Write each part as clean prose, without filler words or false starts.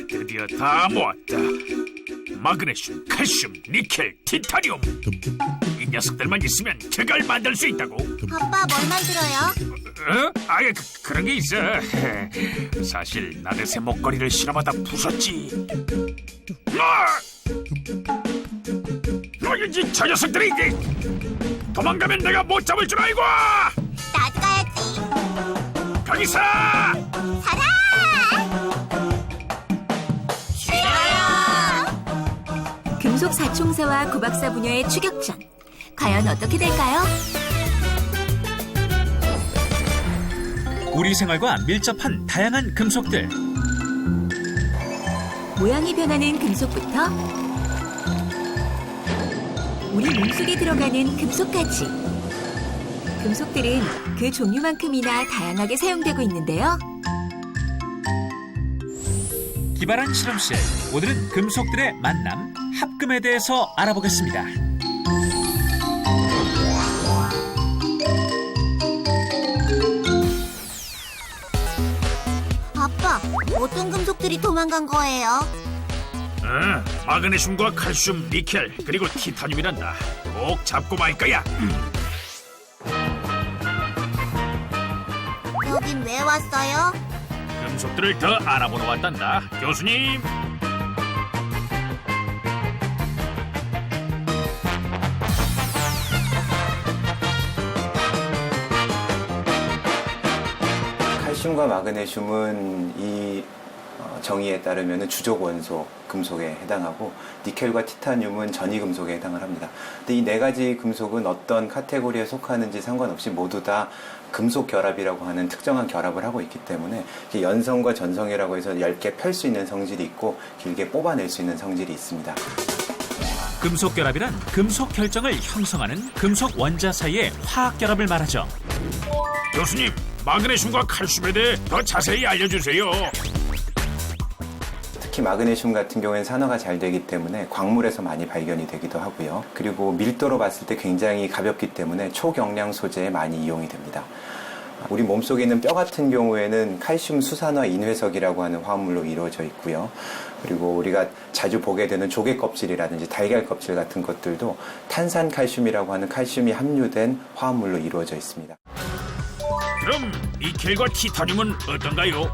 드디어 다 모았다. 마그네슘, 칼슘, 니켈, 티타늄. 이 녀석들만 있으면 그걸 만들 수 있다고. 아빠 뭘 만들어요? 아예 그런 게 있어. 사실 나르새 목걸이를 실험하다 부쉈지. 저 녀석들이 도망가면 내가 못 잡을 줄 알고. 나도 가야지. 거기서 살아! 싫어요. 금속 사총사와 구박사 부녀의 추격전. 과연 어떻게 될까요? 우리 생활과 밀접한 다양한 금속들. 모양이 변하는 금속부터 우리 몸속에 들어가는 금속까지. 금속들은 그 종류만큼이나 다양하게 사용되고 있는데요. 기발한 실험실. 오늘은 금속들의 만남, 합금에 대해서 알아보겠습니다. 아빠, 어떤 금속들이 도망간 거예요? 마그네슘과 칼슘, 니켈, 그리고 티타늄이란다. 꼭 잡고 말 거야. 여긴 왜 왔어요? 금속들을 더 알아보러 왔단다. 교수님. 칼슘과 마그네슘은 이 정의에 따르면 주족 원소 금속에 해당하고, 니켈과 티타늄은 전이 금속에 해당을 합니다. 근데 이 네 가지 금속은 어떤 카테고리에 속하는지 상관없이 모두 다 금속 결합이라고 하는 특정한 결합을 하고 있기 때문에 연성과 전성이라고 해서 얇게 펼 수 있는 성질이 있고 길게 뽑아낼 수 있는 성질이 있습니다. 금속 결합이란 금속 결정을 형성하는 금속 원자 사이의 화학 결합을 말하죠. 교수님, 마그네슘과 칼슘에 대해 더 자세히 알려주세요. 특히 마그네슘 같은 경우에는 산화가 잘 되기 때문에 광물에서 많이 발견이 되기도 하고요. 그리고 밀도로 봤을 때 굉장히 가볍기 때문에 초경량 소재에 많이 이용이 됩니다. 우리 몸속에 있는 뼈 같은 경우에는 칼슘 수산화 인회석이라고 하는 화합물로 이루어져 있고요. 그리고 우리가 자주 보게 되는 조개 껍질이라든지 달걀 껍질 같은 것들도 탄산 칼슘이라고 하는 칼슘이 함유된 화합물로 이루어져 있습니다. 그럼 니켈과 티타늄은 어떤가요?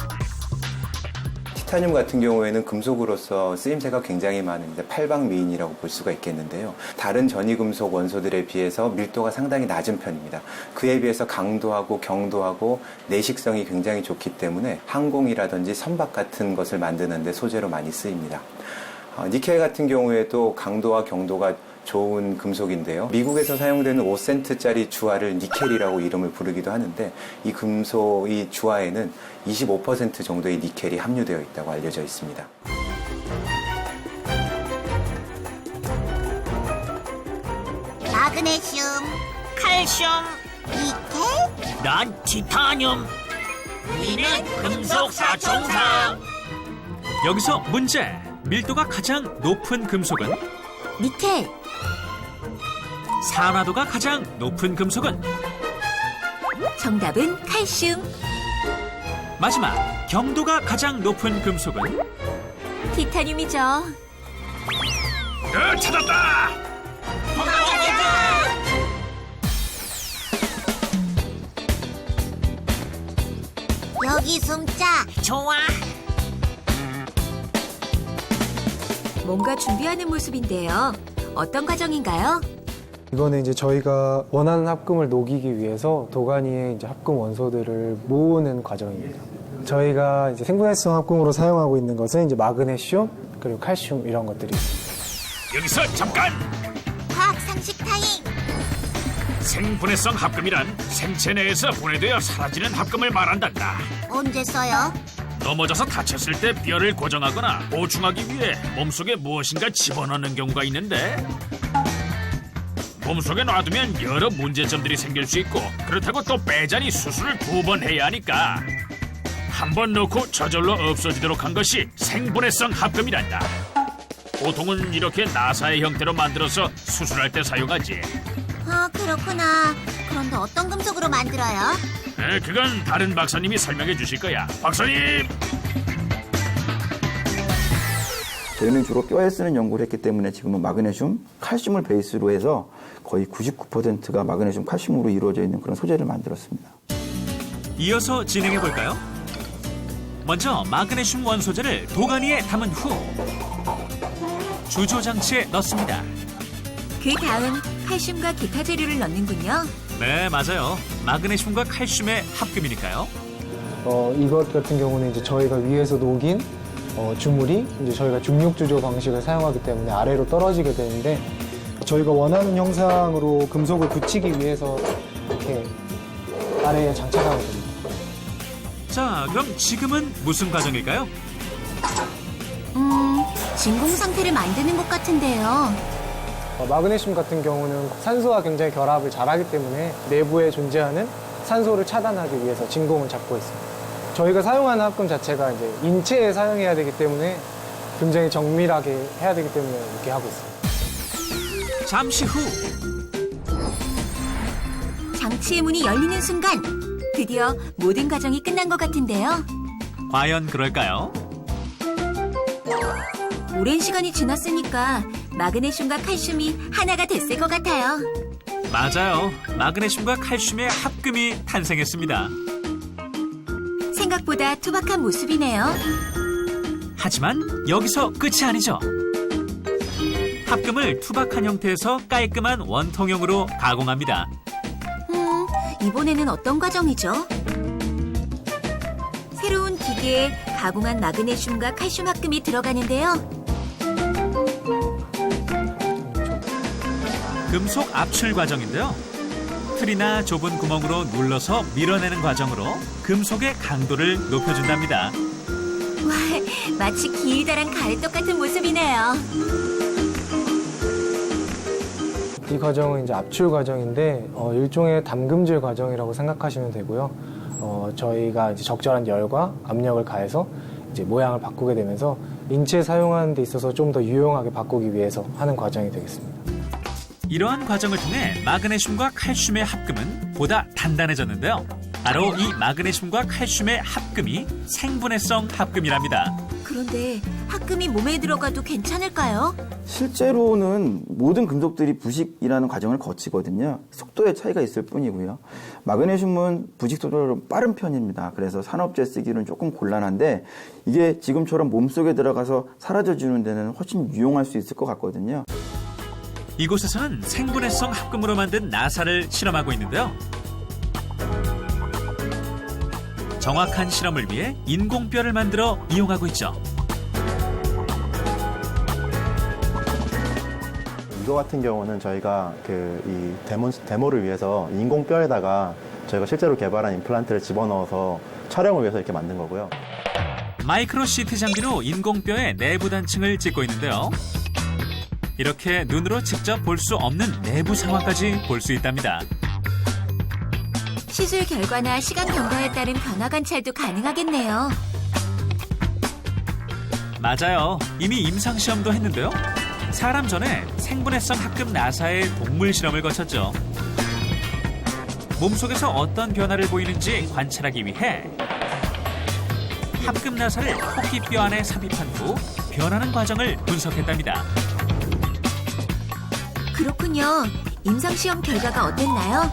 티타늄 같은 경우에는 금속으로서 쓰임새가 굉장히 많은 팔방미인이라고 볼 수가 있겠는데요. 다른 전이금속 원소들에 비해서 밀도가 상당히 낮은 편입니다. 그에 비해서 강도하고 경도하고 내식성이 굉장히 좋기 때문에 항공이라든지 선박 같은 것을 만드는 데 소재로 많이 쓰입니다. 니켈 같은 경우에도 강도와 경도가 좋은 금속인데요. 미국에서 사용되는 5센트짜리 주화를 니켈이라고 이름을 부르기도 하는데, 이 금속의 주화에는 25% 정도의 니켈이 함유되어 있다고 알려져 있습니다. 마그네슘, 칼슘, 니켈? 난 티타늄. 우리는 금속 사총사. 여기서 문제. 밀도가 가장 높은 금속은? 니켈. 산화도가 가장 높은 금속은? 정답은 칼슘. 마지막, 경도가 가장 높은 금속은? 티타늄이죠. 찾았다. 여기 숨자. 좋아. 뭔가 준비하는 모습인데요. 어떤 과정인가요? 이거는 이제 저희가 원하는 합금을 녹이기 위해서 도가니의 이제 합금 원소들을 모으는 과정입니다. 저희가 이제 생분해성 합금으로 사용하고 있는 것은 이제 마그네슘 그리고 칼슘 이런 것들이 있습니다. 여기서 잠깐. 과학 상식 타임. 생분해성 합금이란 생체 내에서 분해되어 사라지는 합금을 말한단다. 언제 써요? 넘어져서 다쳤을 때 뼈를 고정하거나 보충하기 위해 몸속에 무엇인가 집어넣는 경우가 있는데, 몸속에 놔두면 여러 문제점들이 생길 수 있고, 그렇다고 또 빼자니 수술을 2번 해야 하니까 한 번 넣고 저절로 없어지도록 한 것이 생분해성 합금이란다. 보통은 이렇게 나사의 형태로 만들어서 수술할 때 사용하지. 아, 그렇구나. 그런데 어떤 금속으로 만들어요? 그건 다른 박사님이 설명해 주실 거야. 박사님! 저희는 주로 뼈에 쓰는 연구를 했기 때문에 지금은 마그네슘, 칼슘을 베이스로 해서 거의 99%가 마그네슘, 칼슘으로 이루어져 있는 그런 소재를 만들었습니다. 이어서 진행해 볼까요? 먼저 마그네슘 원소재를 도가니에 담은 후 주조 장치에 넣습니다. 그 다음 칼슘과 기타 재료를 넣는군요. 네, 맞아요. 마그네슘과 칼슘의 합금이니까요. 이것 같은 경우는 이제 저희가 위에서 녹인 주물이 이제 저희가 중력주조 방식을 사용하기 때문에 아래로 떨어지게 되는데 저희가 원하는 형상으로 금속을 굳히기 위해서 이렇게 아래에 장착하게 됩니다. 자, 그럼 지금은 무슨 과정일까요? 진공 상태를 만드는 것 같은데요. 마그네슘 같은 경우는 산소와 굉장히 결합을 잘하기 때문에 내부에 존재하는 산소를 차단하기 위해서 진공을 잡고 있습니다. 저희가 사용하는 합금 자체가 이제 인체에 사용해야 되기 때문에 굉장히 정밀하게 해야 되기 때문에 이렇게 하고 있습니다. 잠시 후 장치의 문이 열리는 순간 드디어 모든 과정이 끝난 것 같은데요. 과연 그럴까요? 오랜 시간이 지났으니까 마그네슘과 칼슘이 하나가 됐을 것 같아요. 맞아요. 마그네슘과 칼슘의 합금이 탄생했습니다. 생각보다 투박한 모습이네요. 하지만 여기서 끝이 아니죠. 합금을 투박한 형태에서 깔끔한 원통형으로 가공합니다. 이번에는 어떤 과정이죠? 새로운 기계에 가공한 마그네슘과 칼슘 합금이 들어가는데요. 금속 압출 과정인데요. 틀이나 좁은 구멍으로 눌러서 밀어내는 과정으로 금속의 강도를 높여준답니다. 와, 마치 길다란 가래떡 같은 모습이네요. 이 과정은 이제 압출 과정인데 일종의 담금질 과정이라고 생각하시면 되고요. 저희가 이제 적절한 열과 압력을 가해서 이제 모양을 바꾸게 되면서 인체 사용하는 데 있어서 좀 더 유용하게 바꾸기 위해서 하는 과정이 되겠습니다. 이러한 과정을 통해 마그네슘과 칼슘의 합금은 보다 단단해졌는데요. 바로 이 마그네슘과 칼슘의 합금이 생분해성 합금이랍니다. 그런데 합금이 몸에 들어가도 괜찮을까요? 실제로는 모든 금속들이 부식이라는 과정을 거치거든요. 속도의 차이가 있을 뿐이고요. 마그네슘은 부식 속도로 빠른 편입니다. 그래서 산업재에 쓰기는 조금 곤란한데 이게 지금처럼 몸속에 들어가서 사라져주는 데는 훨씬 유용할 수 있을 것 같거든요. 이곳에서는 생분해성 합금으로 만든 나사를 실험하고 있는데요. 정확한 실험을 위해 인공뼈를 만들어 이용하고 있죠. 이거 같은 경우는 저희가 이 데모를 위해서 인공뼈에다가 저희가 실제로 개발한 임플란트를 집어넣어서 촬영을 위해서 이렇게 만든 거고요. 마이크로 CT 장비로 인공뼈의 내부 단층을 찍고 있는데요. 이렇게 눈으로 직접 볼 수 없는 내부 상황까지 볼 수 있답니다. 시술 결과나 시간 경과에 따른 변화 관찰도 가능하겠네요. 맞아요. 이미 임상시험도 했는데요. 사람 전에 생분해성 합금 나사의 동물 실험을 거쳤죠. 몸속에서 어떤 변화를 보이는지 관찰하기 위해 합금 나사를 토끼뼈 안에 삽입한 후 변하는 과정을 분석했답니다. 그렇군요. 임상시험 결과가 어땠나요?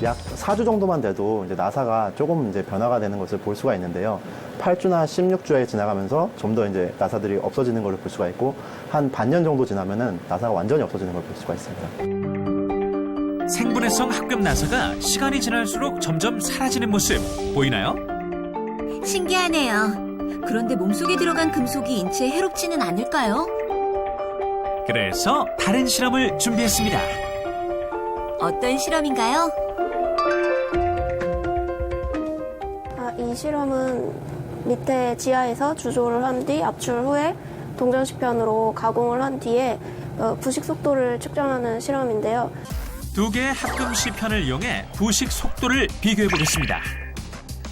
약 4주 정도만 돼도 이제 나사가 조금 이제 변화가 되는 것을 볼 수가 있는데요. 8주나 16주에 지나가면서 좀 더 이제 나사들이 없어지는 걸 볼 수가 있고 한 반년 정도 지나면은 나사가 완전히 없어지는 걸 볼 수가 있습니다. 생분해성 합금 나사가 시간이 지날수록 점점 사라지는 모습 보이나요? 신기하네요. 그런데 몸속에 들어간 금속이 인체에 해롭지는 않을까요? 그래서 다른 실험을 준비했습니다. 어떤 실험인가요? 이 실험은 밑에 지하에서 주조를 한 뒤 압출 후에 동전시편으로 가공을 한 뒤에 부식 속도를 측정하는 실험인데요. 두 개의 합금 시편을 이용해 부식 속도를 비교해 보겠습니다.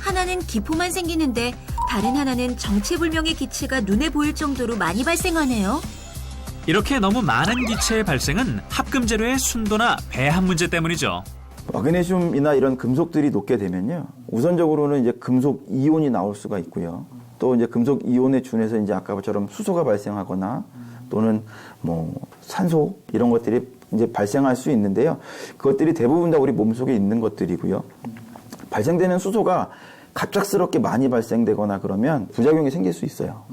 하나는 기포만 생기는데 다른 하나는 정체불명의 기체가 눈에 보일 정도로 많이 발생하네요. 이렇게 너무 많은 기체의 발생은 합금 재료의 순도나 배합 문제 때문이죠. 마그네슘이나 이런 금속들이 녹게 되면요. 우선적으로는 이제 금속 이온이 나올 수가 있고요. 또 이제 금속 이온에 준해서 이제 아까처럼 수소가 발생하거나 또는 뭐 산소 이런 것들이 이제 발생할 수 있는데요. 그것들이 대부분 다 우리 몸속에 있는 것들이고요. 발생되는 수소가 갑작스럽게 많이 발생되거나 그러면 부작용이 생길 수 있어요.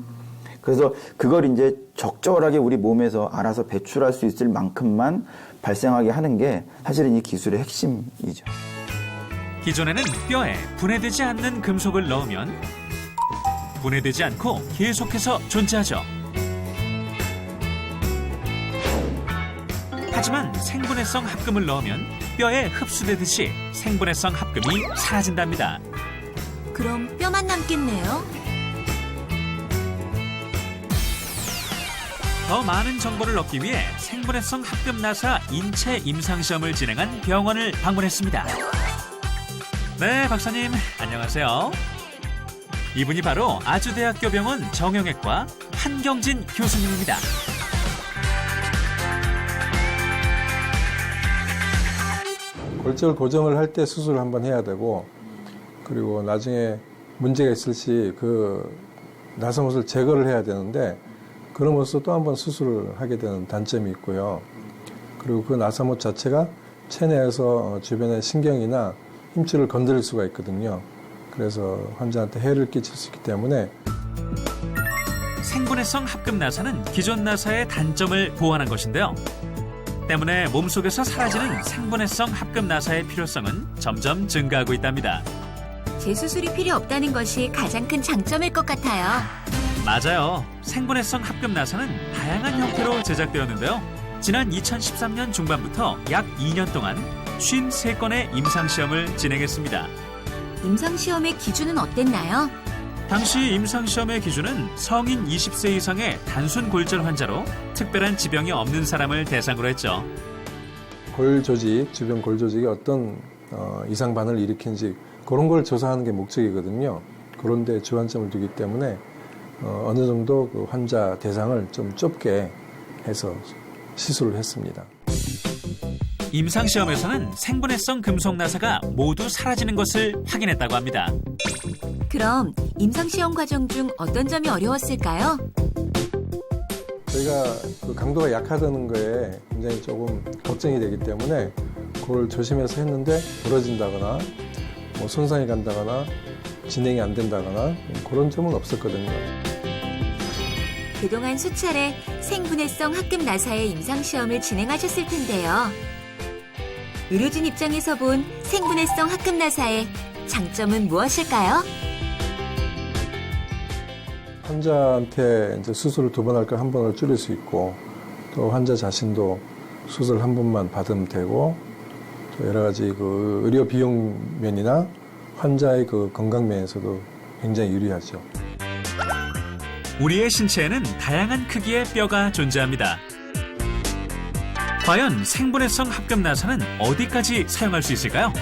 그래서 그걸 이제 적절하게 우리 몸에서 알아서 배출할 수 있을 만큼만 발생하게 하는 게 사실은 이 기술의 핵심이죠. 기존에는 뼈에 분해되지 않는 금속을 넣으면 분해되지 않고 계속해서 존재하죠. 하지만 생분해성 합금을 넣으면 뼈에 흡수되듯이 생분해성 합금이 사라진답니다. 그럼 뼈만 남겠네요. 더 많은 정보를 얻기 위해 생분해성 합금 나사 인체 임상시험을 진행한 병원을 방문했습니다. 네, 박사님 안녕하세요. 이분이 바로 아주대학교 병원 정형외과 한경진 교수님입니다. 골절 고정을 할 때 수술을 한번 해야 되고, 그리고 나중에 문제가 있을 시 그 나사못을 제거를 해야 되는데, 그러면서 또 한 번 수술을 하게 되는 단점이 있고요. 그리고 그 나사못 자체가 체내에서 주변의 신경이나 힘줄을 건드릴 수가 있거든요. 그래서 환자한테 해를 끼칠 수 있기 때문에 생분해성 합금 나사는 기존 나사의 단점을 보완한 것인데요. 때문에 몸속에서 사라지는 생분해성 합금 나사의 필요성은 점점 증가하고 있답니다. 재수술이 필요 없다는 것이 가장 큰 장점일 것 같아요. 맞아요. 생분해성 합금 나사는 다양한 형태로 제작되었는데요. 지난 2013년 중반부터 약 2년 동안 53건의 임상시험을 진행했습니다. 임상시험의 기준은 어땠나요? 당시 임상시험의 기준은 성인 20세 이상의 단순 골절 환자로 특별한 지병이 없는 사람을 대상으로 했죠. 골 조직, 주변 골 조직이 어떤 이상 반응을 일으키는지 그런 걸 조사하는 게 목적이거든요. 그런데 주안점을 두기 때문에 어느 정도 그 환자 대상을 좀 좁게 해서 시술을 했습니다. 임상시험에서는 생분해성 금속 나사가 모두 사라지는 것을 확인했다고 합니다. 그럼 임상시험 과정 중 어떤 점이 어려웠을까요? 저희가 그 강도가 약하다는 거에 굉장히 조금 걱정이 되기 때문에 그걸 조심해서 했는데 부러진다거나 뭐 손상이 간다거나 진행이 안 된다거나 그런 점은 없었거든요. 그동안 수차례 생분해성 합금 나사의 임상시험을 진행하셨을 텐데요. 의료진 입장에서 본 생분해성 합금 나사의 장점은 무엇일까요? 환자한테 이제 수술을 2번 할 걸 1번을 줄일 수 있고, 또 환자 자신도 수술 1번만 받으면 되고, 또 여러 가지 그 의료 비용 면이나 환자의 그 건강 면에서도 굉장히 유리하죠. 우리의 신체에는 다양한 크기의 뼈가 존재합니다. 과연 생분해성 합금 나사는 어디까지 사용할 수 있을까요?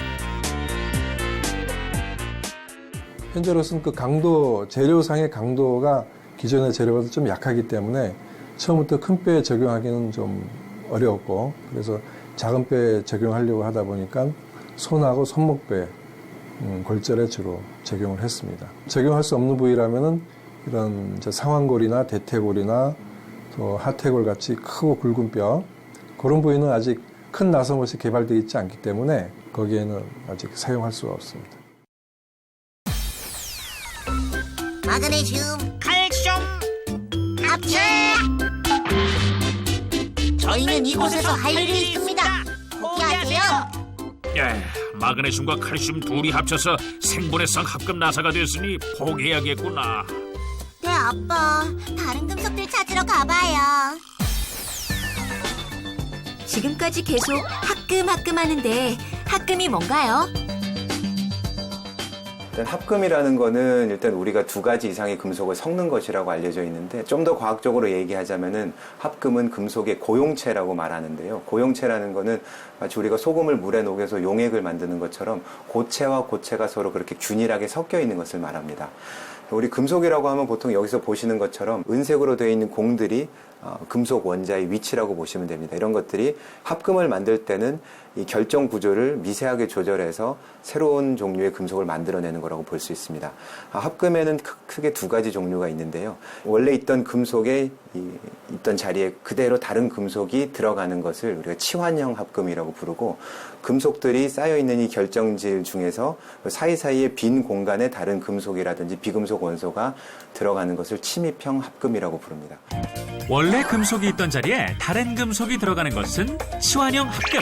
현재로서는 그 강도, 재료상의 강도가 기존의 재료보다 좀 약하기 때문에 처음부터 큰 뼈에 적용하기는 좀 어려웠고, 그래서 작은 뼈에 적용하려고 하다 보니까 손하고 손목뼈에 골절에 주로 적용을 했습니다. 적용할 수 없는 부위라면은 이런 이제 상완골이나 대퇴골이나 또 하퇴골 같이 크고 굵은 뼈, 그런 부위는 아직 큰 나사못이 개발되어 있지 않기 때문에 거기에는 아직 사용할 수가 없습니다. 마그네슘, 칼슘, 합체. 저희는 이곳에서 할 일이 있습니다. 포기하세요. 마그네슘과 칼슘 둘이 합쳐서 생분해성 합금 나사가 됐으니 포기해야겠구나. 네, 아빠. 다른 금속들 찾으러 가봐요. 지금까지 계속 합금 하는데 합금이 뭔가요? 일단 합금이라는 거는 일단 우리가 2가지 이상의 금속을 섞는 것이라고 알려져 있는데, 좀 더 과학적으로 얘기하자면은 합금은 금속의 고용체라고 말하는데요. 고용체라는 거는 마치 우리가 소금을 물에 녹여서 용액을 만드는 것처럼 고체와 고체가 서로 그렇게 균일하게 섞여 있는 것을 말합니다. 우리 금속이라고 하면 보통 여기서 보시는 것처럼 은색으로 되어 있는 공들이 금속 원자의 위치라고 보시면 됩니다. 이런 것들이 합금을 만들 때는 이 결정 구조를 미세하게 조절해서 새로운 종류의 금속을 만들어내는 거라고 볼 수 있습니다. 합금에는 크게 두 가지 종류가 있는데요. 원래 있던 금속에 있던 자리에 그대로 다른 금속이 들어가는 것을 우리가 치환형 합금이라고 부르고, 금속들이 쌓여있는 이 결정질 중에서 사이사이에 빈 공간에 다른 금속이라든지 비금속 원소가 들어가는 것을 침입형 합금이라고 부릅니다. 원래 금속이 있던 자리에 다른 금속이 들어가는 것은 치환형 합금.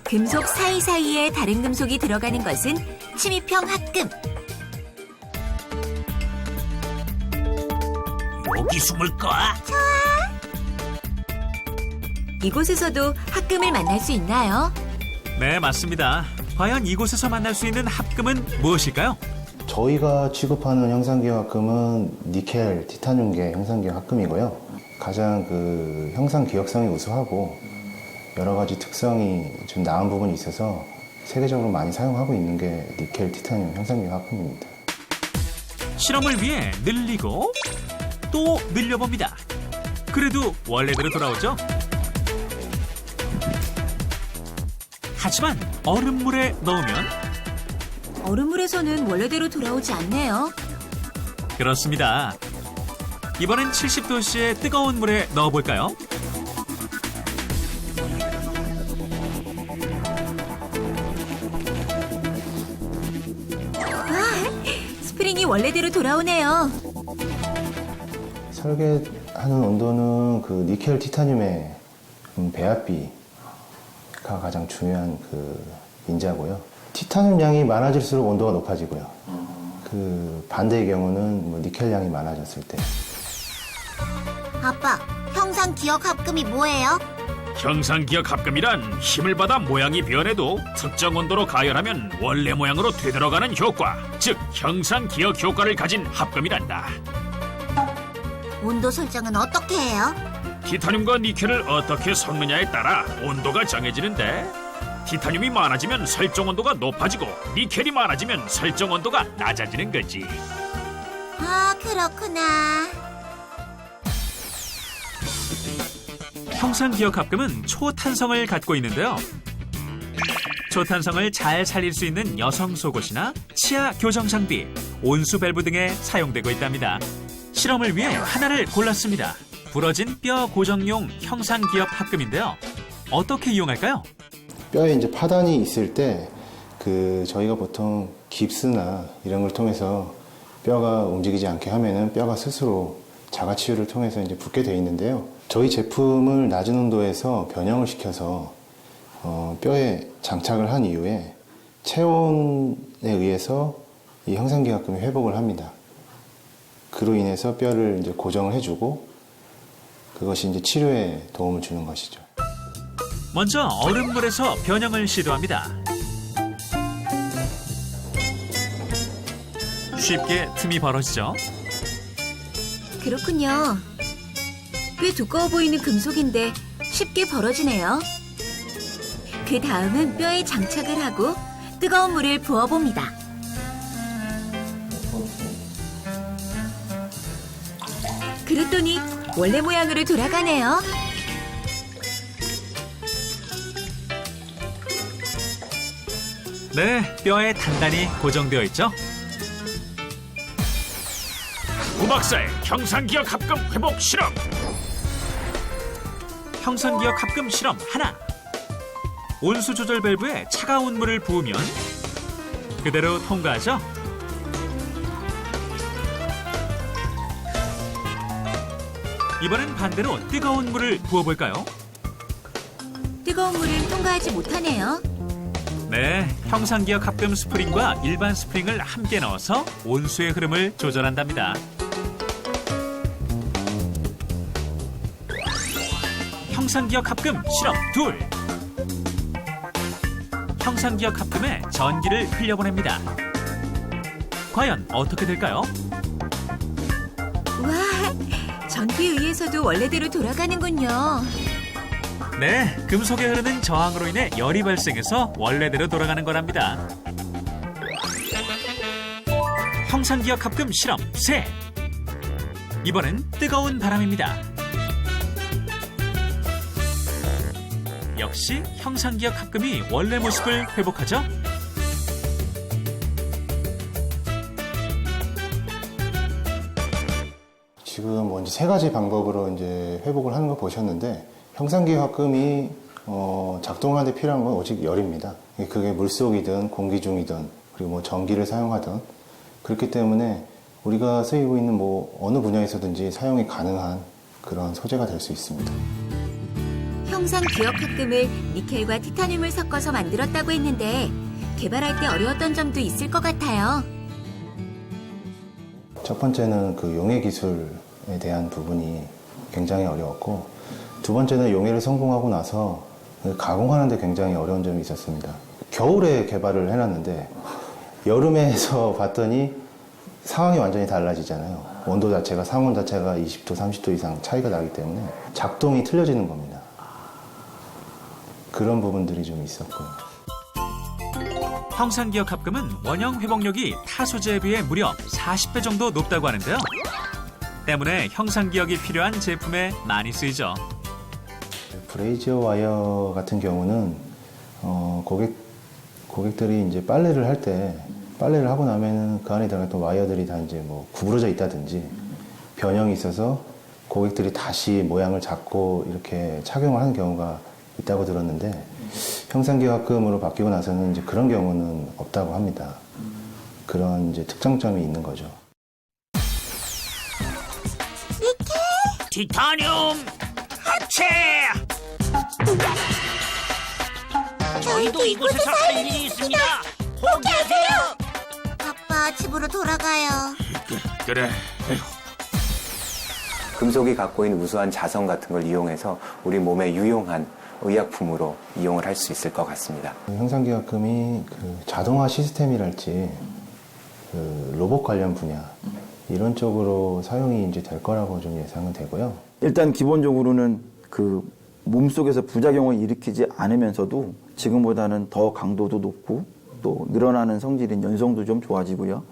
금속 사이사이에 다른 금속이 들어가는 것은 침입형 합금. 여기 숨을까? 이곳에서도 합금을 만날 수 있나요? 네, 맞습니다. 과연 이곳에서 만날 수 있는 합금은 무엇일까요? 저희가 취급하는 형상기억 합금은 니켈, 티타늄계 형상기억 합금이고요. 가장 그 형상 기억성이 우수하고 여러 가지 특성이 좀 나은 부분이 있어서 세계적으로 많이 사용하고 있는 게 니켈, 티타늄 형상기억 합금입니다. 실험을 위해 늘리고 또 늘려봅니다. 그래도 원래대로 돌아오죠? 하지만 얼음물에 넣으면 얼음물에서는 원래대로 돌아오지 않네요. 그렇습니다. 이번엔 70도씨의 뜨거운 물에 넣어볼까요? 스프링이 원래대로 돌아오네요. 설계하는 온도는 그 니켈, 티타늄의 배합비가 가장 중요한 그 인자고요. 티타늄 양이 많아질수록 온도가 높아지고요. 그 반대의 경우는 뭐 니켈 양이 많아졌을 때. 아빠, 형상 기억 합금이 뭐예요? 형상기억 합금이란 힘을 받아 모양이 변해도 특정 온도로 가열하면 원래 모양으로 되돌아가는 효과, 즉 형상기억 효과를 가진 합금이란다. 온도 설정은 어떻게 해요? 티타늄과 니켈을 어떻게 섞느냐에 따라 온도가 정해지는데, 티타늄이 많아지면 설정 온도가 높아지고 니켈이 많아지면 설정 온도가 낮아지는 거지. 아, 그렇구나. 형상기억 합금은 초탄성을 갖고 있는데요. 초탄성을 잘 살릴 수 있는 여성 속옷이나 치아 교정 장비, 온수 밸브 등에 사용되고 있답니다. 실험을 위해 하나를 골랐습니다. 부러진 뼈 고정용 형상기억 합금인데요. 어떻게 이용할까요? 뼈에 이제 파단이 있을 때 그 저희가 보통 깁스나 이런 걸 통해서 뼈가 움직이지 않게 하면은 뼈가 스스로 자가 치유를 통해서 이제 붓게 돼 있는데요. 저희 제품을 낮은 온도에서 변형을 시켜서 뼈에 장착을 한 이후에 체온에 의해서 이 형상기억금이 회복을 합니다. 그로 인해서 뼈를 이제 고정을 해주고 그것이 이제 치료에 도움을 주는 것이죠. 먼저 얼음물에서 변형을 시도합니다. 쉽게 틈이 벌어지죠. 그렇군요. 꽤 두꺼워 보이는 금속인데 쉽게 벌어지네요. 그 다음은 뼈에 장착을 하고 뜨거운 물을 부어봅니다. 그랬더니 원래 모양으로 돌아가네요. 네, 뼈에 단단히 고정되어 있죠. 우 박사의 형상기억 합금 회복 실험. 형상기억 합금 실험 하나. 온수 조절 밸브에 차가운 물을 부으면 그대로 통과하죠. 이번엔 반대로 뜨거운 물을 부어볼까요? 뜨거운 물은 통과하지 못하네요. 네, 형상기억 합금 스프링과 일반 스프링을 함께 넣어서 온수의 흐름을 조절한답니다. 형상기억 합금 실험 둘. 형상기억 합금에 전기를 흘려보냅니다. 과연 어떻게 될까요? 와, 전기에 의해서도 원래대로 돌아가는군요. 네, 금속에 흐르는 저항으로 인해 열이 발생해서 원래대로 돌아가는 거랍니다. 형상기억 합금 실험 셋. 이번엔 뜨거운 바람입니다. 역시 형상기억 합금이 원래 모습을 회복하죠. 지금 뭐 이제 세 가지 방법으로 이제 회복을 하는 거 보셨는데 형상기억 합금이 작동하는 데 필요한 건 오직 열입니다. 그게 물속이든 공기 중이든 그리고 뭐 전기를 사용하든 그렇기 때문에 우리가 쓰이고 있는 뭐 어느 분야에서든지 사용이 가능한 그런 소재가 될 수 있습니다. 형상 기억 합금을 니켈과 티타늄을 섞어서 만들었다고 했는데 개발할 때 어려웠던 점도 있을 것 같아요. 첫 번째는 그 용해 기술에 대한 부분이 굉장히 어려웠고 두 번째는 용해를 성공하고 나서 가공하는 데 굉장히 어려운 점이 있었습니다. 겨울에 개발을 해놨는데 여름에 해서 봤더니 상황이 완전히 달라지잖아요. 온도 자체가 상온 자체가 20도, 30도 이상 차이가 나기 때문에 작동이 틀려지는 겁니다. 그런 부분들이 좀 있었고요. 형상기억 합금은 원형 회복력이 타 소재에 비해 무려 40배 정도 높다고 하는데요. 때문에 형상기억이 필요한 제품에 많이 쓰이죠. 브레이저 와이어 같은 경우는 고객들이 이제 빨래를 할 때 빨래를 하고 나면은 그 안에 들어갔던 와이어들이 다 이제 뭐 구부러져 있다든지 변형이 있어서 고객들이 다시 모양을 잡고 이렇게 착용을 하는 경우가 있다고 들었는데 형상기억 합금으로 바뀌고 나서는 이제 그런 경우는 없다고 합니다. 그런 이제 특장점이 있는 거죠. 티타늄 합체! 저희도 이곳에서 할 일이 있습니다. 포기하세요. 아빠 집으로 돌아가요. 그래. 금속이 갖고 있는 우수한 자성 같은 걸 이용해서 우리 몸에 유용한 의약품으로 이용을 할 수 있을 것 같습니다. 형상기억 합금이 그 자동화 시스템이랄지 그 로봇 관련 분야 이런 쪽으로 사용이 이제 될 거라고 좀 예상은 되고요. 일단 기본적으로는 그 몸속에서 부작용을 일으키지 않으면서도 지금보다는 더 강도도 높고 또 늘어나는 성질인 연성도 좀 좋아지고요.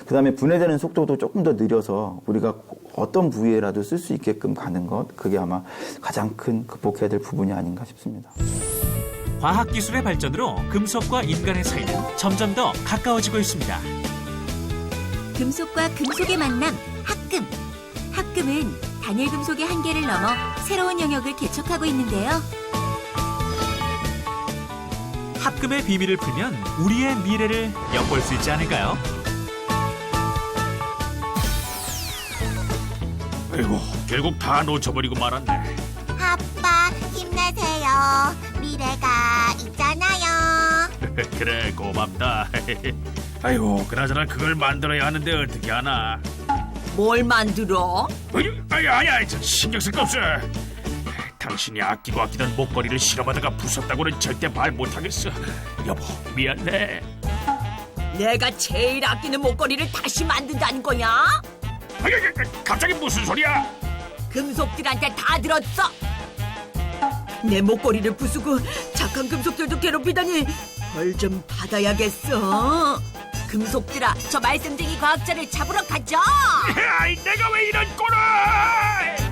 그 다음에 분해되는 속도도 조금 더 느려서 우리가 어떤 부위에라도 쓸 수 있게끔 가는 것, 그게 아마 가장 큰 극복해야 될 부분이 아닌가 싶습니다. 과학기술의 발전으로 금속과 인간의 사이는 점점 더 가까워지고 있습니다. 금속과 금속의 만남, 합금. 합금은 단일 금속의 한계를 넘어 새로운 영역을 개척하고 있는데요. 합금의 비밀을 풀면 우리의 미래를 엿볼 수 있지 않을까요? 아이고, 결국 다 놓쳐버리고 말았네. 아빠 힘내세요. 미래가 있잖아요. 그래, 고맙다. 아이고, 그나저나 그걸 만들어야 하는데 어떻게 하나? 뭘 만들어? 아니야, 신경 쓸 거 없어. 당신이 아끼고 아끼던 목걸이를 실험하다가 부쉈다고는 절대 말 못하겠어. 여보, 미안해. 내가 제일 아끼는 목걸이를 다시 만든다는 거야? 갑자기 무슨 소리야? 금속들한테 다 들었어. 내 목걸이를 부수고 착한 금속들도 괴롭히다니 벌 좀 받아야겠어. 금속들아, 저 말썽쟁이 과학자를 잡으러 가자. 아이, 내가 왜 이런 꼴을!